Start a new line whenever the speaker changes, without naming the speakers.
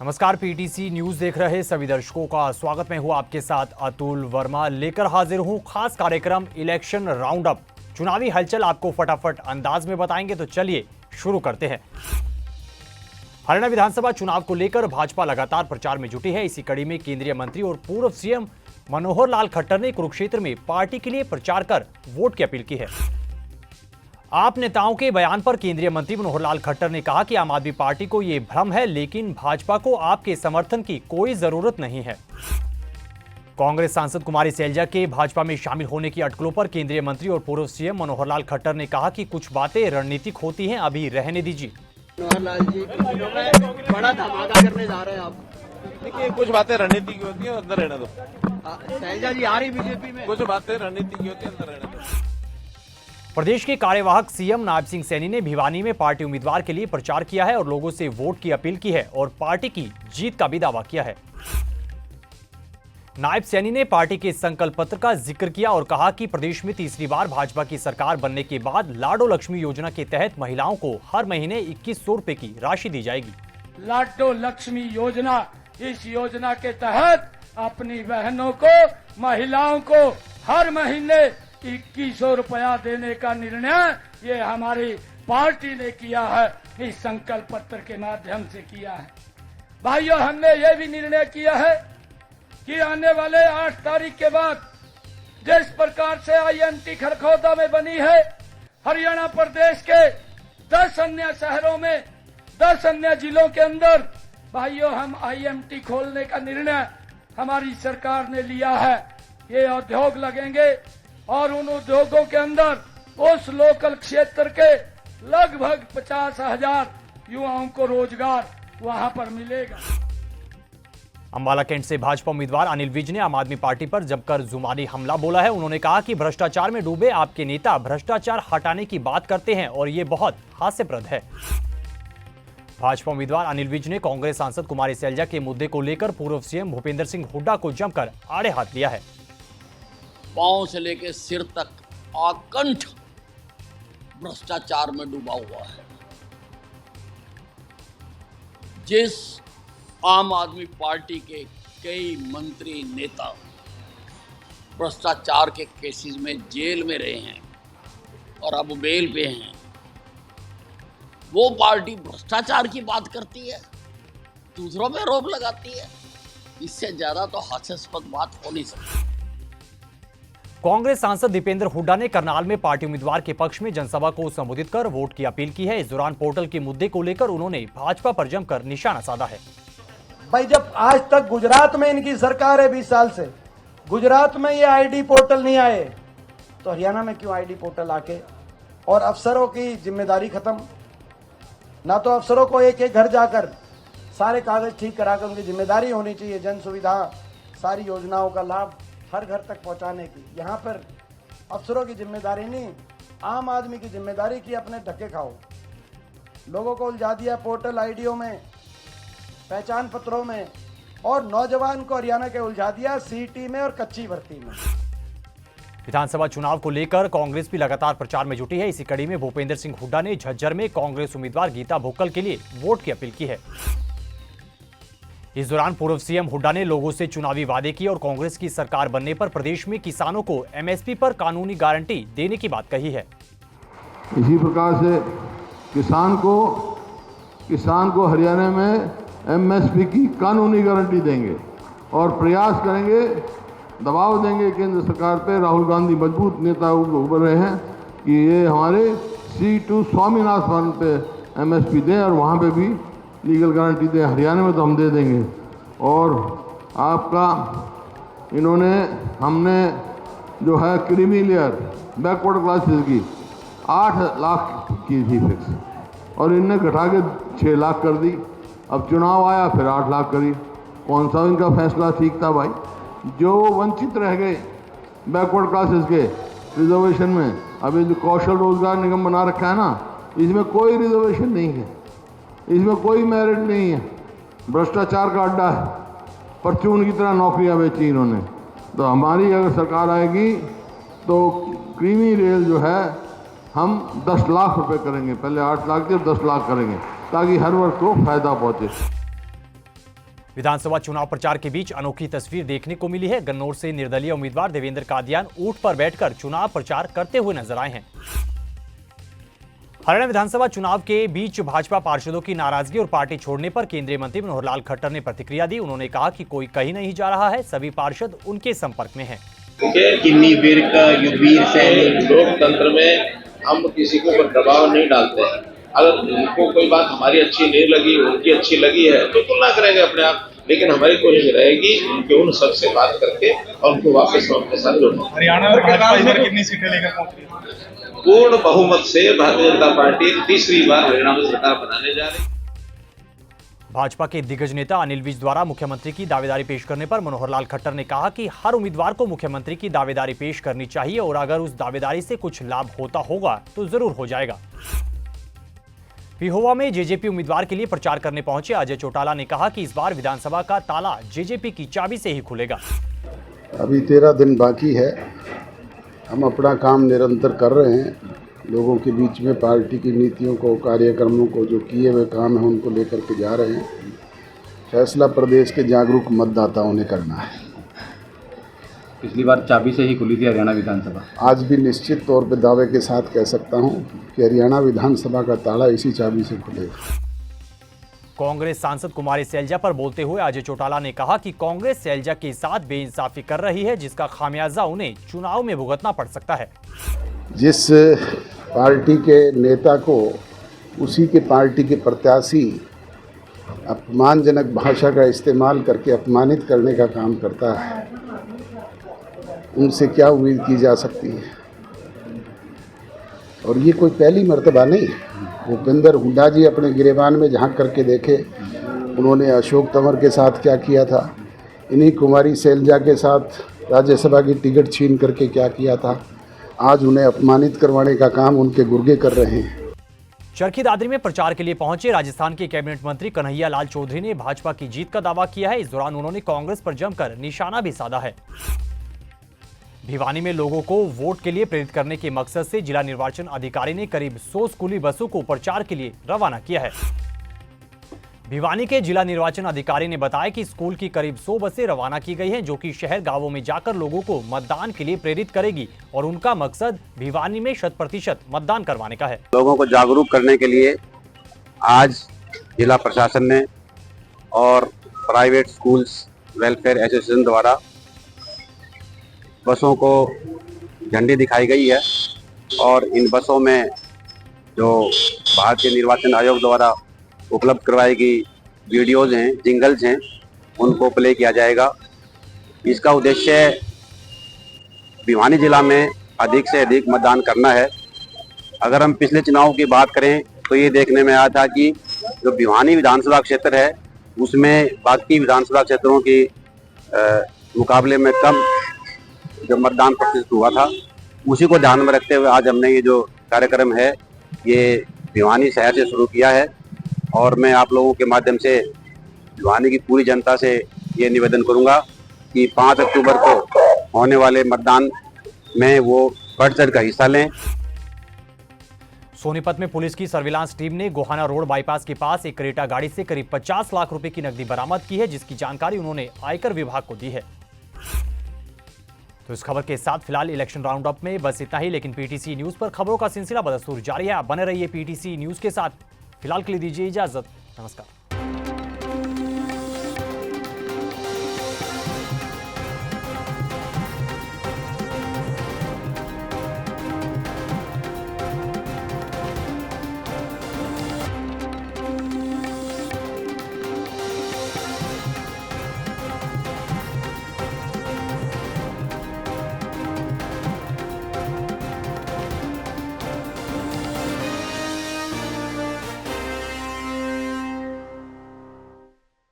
नमस्कार, PTC news देख रहे सभी दर्शकों का स्वागत। मैं हूं आपके साथ अतुल वर्मा, लेकर हाजिर हूं खास कार्यक्रम इलेक्शन राउंड अप। चुनावी हलचल आपको फटाफट अंदाज में बताएंगे, तो चलिए शुरू करते हैं। हरियाणा विधानसभा चुनाव को लेकर भाजपा लगातार प्रचार में जुटी है। इसी कड़ी में केंद्रीय मंत्री और पूर्व सीएम मनोहर लाल खट्टर ने कुरुक्षेत्र में पार्टी के लिए प्रचार कर वोट की अपील की है। आप नेताओं के बयान पर केंद्रीय मंत्री मनोहर लाल खट्टर ने कहा कि आम आदमी पार्टी को यह भ्रम है, लेकिन भाजपा को आपके समर्थन की कोई जरूरत नहीं है। कांग्रेस सांसद कुमारी सैलजा के भाजपा में शामिल होने की अटकलों पर केंद्रीय मंत्री और पूर्व सीएम मनोहर लाल खट्टर ने कहा कि कुछ बातें रणनीतिक होती हैं, अभी रहने दीजिए।
मनोहर लाल जी बड़ा धमाका करने जा रहे हैं आप।
देखिए, कुछ बातें रणनीति की होती है, अंदर रहने दो।
सैलजा जी आ रही बीजेपी में।
कुछ बातें रणनीति की होती है, अंदर रहने दो।
प्रदेश के कार्यवाहक सीएम नायब सिंह सैनी ने भिवानी में पार्टी उम्मीदवार के लिए प्रचार किया है और लोगों से वोट की अपील की है और पार्टी की जीत का भी दावा किया है। नायब सैनी ने पार्टी के संकल्प पत्र का जिक्र किया और कहा कि प्रदेश में तीसरी बार भाजपा की सरकार बनने के बाद लाडो लक्ष्मी योजना के तहत महिलाओं को हर महीने 2100 रुपए की राशि दी जाएगी।
लाडो लक्ष्मी योजना, इस योजना के तहत अपनी बहनों को, महिलाओं को हर महीने 2100 रुपया देने का निर्णय ये हमारी पार्टी ने किया है, इस संकल्प पत्र के माध्यम से किया है। भाइयों, हमने ये भी निर्णय किया है कि आने वाले 8 तारीख के बाद जिस प्रकार से आईएमटी खरखौदा में बनी है, हरियाणा प्रदेश के 10 अन्य शहरों में, 10 अन्य जिलों के अंदर भाइयों हम आईएमटी खोलने का निर्णय हमारी सरकार ने लिया है। ये उद्योग लगेंगे और उन उद्योगों के अंदर उस लोकल क्षेत्र के लगभग 50,000 युवाओं को रोजगार वहां पर मिलेगा।
अंबाला कैंट से भाजपा उम्मीदवार अनिल विज ने आम आदमी पार्टी पर जमकर जुबानी हमला बोला है। उन्होंने कहा कि भ्रष्टाचार में डूबे आपके नेता भ्रष्टाचार हटाने की बात करते हैं और ये बहुत हास्यप्रद है। भाजपा उम्मीदवार अनिल विज ने कांग्रेस सांसद कुमारी सैलजा के मुद्दे को लेकर पूर्व सीएम भूपेंद्र सिंह हुड्डा को जमकर आड़े हाथ लिया है।
पांव से लेकर सिर तक आकंठ भ्रष्टाचार में डूबा हुआ है। जिस आम आदमी पार्टी के कई मंत्री नेता भ्रष्टाचार के केसेस में जेल में रहे हैं और अब बेल पे हैं, वो पार्टी भ्रष्टाचार की बात करती है, दूसरों पे आरोप लगाती है। इससे ज्यादा तो हास्यास्पद बात हो नहीं सकती।
कांग्रेस सांसद दीपेंद्र हुड्डा ने करनाल में पार्टी उम्मीदवार के पक्ष में जनसभा को संबोधित कर वोट की अपील की है। इस दौरान पोर्टल के मुद्दे को लेकर उन्होंने भाजपा पर जमकर निशाना साधा है।
भाई, जब आज तक गुजरात में इनकी सरकार है 20 साल से, गुजरात में ये आईडी पोर्टल नहीं आए, तो हरियाणा में क्यों आईडी पोर्टल आके? और अफसरों की जिम्मेदारी खत्म। ना तो अफसरों को एक एक घर जाकर सारे कागज ठीक कराकर उनकी जिम्मेदारी होनी चाहिए जन सुविधा, सारी योजनाओं का लाभ हर घर तक पहुंचाने की। यहाँ पर अफसरों की जिम्मेदारी नहीं, आम आदमी की जिम्मेदारी की अपने धक्के खाओ। लोगों को उलझा दिया पोर्टल आईडियों में, पहचान पत्रों में, और नौजवान को हरियाणा के उलझा दिया सीटी में और कच्ची भर्ती में।
विधानसभा चुनाव को लेकर कांग्रेस भी लगातार प्रचार में जुटी है। इसी कड़ी में भूपेंद्र सिंह हुड्डा ने झज्जर में कांग्रेस उम्मीदवार गीता भुक्कल के लिए वोट की अपील की है। इस दौरान पूर्व सीएम हुड्डा ने लोगों से चुनावी वादे किए और कांग्रेस की सरकार बनने पर प्रदेश में किसानों को एमएसपी पर कानूनी गारंटी देने की बात कही है।
इसी प्रकार से किसान को हरियाणा में एमएसपी की कानूनी गारंटी देंगे और प्रयास करेंगे, दबाव देंगे केंद्र सरकार पे। राहुल गांधी मजबूत नेता उभर रहे हैं कि ये हमारे C2 स्वामीनाथन पे एमएसपी दें और वहाँ पे भी लीगल गारंटी दें। हरियाणा में तो हम दे देंगे। और आपका हमने जो है क्रीमी लेयर बैकवर्ड क्लासेस की 8 लाख की थी फिक्स और इनने घटा के 6 लाख कर दी। अब चुनाव आया फिर 8 लाख करी। कौन सा इनका फैसला ठीक था भाई? जो वंचित रह गए बैकवर्ड क्लासेस के रिजर्वेशन में, अभी जो कौशल रोजगार निगम बना रखा है ना, इसमें कोई रिजर्वेशन नहीं है, इसमें कोई मेरिट नहीं है, भ्रष्टाचार का अड्डा है। परचून की तरह नौकरियां बेची इन्होंने। तो हमारी अगर सरकार आएगी तो क्रीमी रेल जो है हम 10 लाख रुपए करेंगे, पहले 8 लाख थे 10 लाख करेंगे ताकि हर वर्ग को फायदा पहुंचे।
विधानसभा चुनाव प्रचार के बीच अनोखी तस्वीर देखने को मिली है। गन्नौर से निर्दलीय उम्मीदवार देवेंद्र कादियान ऊंट पर बैठकर चुनाव प्रचार करते हुए नजर आए हैं। हरियाणा विधानसभा चुनाव के बीच भाजपा पार्षदों की नाराजगी और पार्टी छोड़ने पर केंद्रीय मंत्री मनोहर लाल खट्टर ने प्रतिक्रिया दी। उन्होंने कहा कि कोई कहीं नहीं जा रहा है, सभी पार्षद उनके संपर्क में हैं।
किन्नी वीर का युद्धवीर सैनिक लोकतंत्र में हम किसी को कोई दबाव नहीं डालते हैं। अगर उनको कोई बात हमारी अच्छी नहीं लगी, उनकी अच्छी लगी है तो तुलना करेंगे अपने आप, लेकिन हमारी कोशिश रहेगी कि उन सबसे बात करके और उनको वापस अपने साथ जोड़ना।
हरियाणा में भाजपा इस बार कितनी सीटें लेकर पहुंच रही है?
पूर्ण बहुमत से भारतीय जनता पार्टी तीसरी बार हरियाणा में सरकार बनाने जा रही है।
भाजपा के दिग्गज नेता अनिल विज द्वारा मुख्यमंत्री की दावेदारी पेश करने पर मनोहर लाल खट्टर ने कहा कि हर उम्मीदवार को मुख्यमंत्री की दावेदारी पेश करनी चाहिए और अगर उस दावेदारी से कुछ लाभ होता होगा तो जरूर हो जाएगा। पिहोवा में जेजेपी उम्मीदवार के लिए प्रचार करने पहुंचे अजय चौटाला ने कहा कि इस बार विधानसभा का ताला जेजेपी की चाबी से ही खुलेगा।
अभी 13 दिन बाकी है, हम अपना काम निरंतर कर रहे हैं। लोगों के बीच में पार्टी की नीतियों को, कार्यक्रमों को, जो किए हुए काम है उनको लेकर के जा रहे हैं। फैसला प्रदेश के जागरूक मतदाताओं ने करना है।
पिछली बार चाबी से ही खुली थी हरियाणा विधानसभा।
आज भी निश्चित तौर पर दावे के साथ कह सकता हूं कि हरियाणा विधानसभा का ताला इसी चाबी से खुलेगा।
कांग्रेस सांसद कुमारी सैलजा पर बोलते हुए अजय चौटाला ने कहा कि कांग्रेस सैलजा के साथ बेइंसाफी कर रही है, जिसका खामियाजा उन्हें चुनाव में भुगतना पड़ सकता है।
जिस पार्टी के नेता को उसी के पार्टी के प्रत्याशी अपमानजनक भाषा का इस्तेमाल करके अपमानित करने का काम करता है, उनसे क्या उम्मीद की जा सकती है। और ये कोई पहली मर्तबा नहीं। भूपेंद्र हुड्डा जी अपने गिरेबान में झांक करके देखे, उन्होंने अशोक तंवर के साथ क्या किया था, इन्हीं कुमारी सैलजा के साथ राज्यसभा की टिकट छीन करके क्या किया था। आज उन्हें अपमानित करवाने का काम उनके गुर्गे कर रहे हैं।
चरखी दादरी में प्रचार के लिए पहुंचे राजस्थान के कैबिनेट मंत्री कन्हैया लाल चौधरी ने भाजपा की जीत का दावा किया है। इस दौरान उन्होंने कांग्रेस पर जमकर निशाना भी साधा है। भिवानी में लोगों को वोट के लिए प्रेरित करने के मकसद से जिला निर्वाचन अधिकारी ने करीब 100 स्कूली बसों को प्रचार के लिए रवाना किया है। भिवानी के जिला निर्वाचन अधिकारी ने बताया कि स्कूल की करीब 100 बसें रवाना की गई हैं, जो कि शहर गांवों में जाकर लोगों को मतदान के लिए प्रेरित करेगी और उनका मकसद भिवानी में 100% मतदान करवाने का है।
लोगों को जागरूक करने के लिए आज जिला प्रशासन ने और प्राइवेट स्कूल्स वेलफेयर एसोसिएशन द्वारा बसों को झंडी दिखाई गई है और इन बसों में जो भारतीय निर्वाचन आयोग द्वारा उपलब्ध करवाई गई वीडियोज़ हैं, जिंगल्स हैं, उनको प्ले किया जाएगा। इसका उद्देश्य भिवानी जिला में अधिक से अधिक मतदान करना है। अगर हम पिछले चुनाव की बात करें तो ये देखने में आया था कि जो भिवानी विधानसभा क्षेत्र है उसमें बाकी विधानसभा क्षेत्रों की मुकाबले में कम जो मतदान प्रतिशत हुआ था, उसी को ध्यान में रखते हुए आज हमने ये जो कार्यक्रम है ये भिवानी शहर से शुरू किया है। और मैं आप लोगों के माध्यम से भिवानी की पूरी जनता से ये निवेदन करूंगा कि 5 अक्टूबर को होने वाले मतदान में वो बढ़ चढ़ कर हिस्सा लें।
सोनीपत में पुलिस की सर्विलांस टीम ने गोहाना रोड बाईपास के पास एक क्रेटा गाड़ी से करीब 50 लाख रुपए की नकदी बरामद की है, जिसकी जानकारी उन्होंने आयकर विभाग को दी है। तो इस खबर के साथ फिलहाल इलेक्शन राउंड अप में बस इतना ही, लेकिन पीटीसी न्यूज पर खबरों का सिलसिला बदस्तूर जारी है। आप बने रहिए पीटीसी न्यूज के साथ। फिलहाल के लिए दीजिए इजाजत। नमस्कार।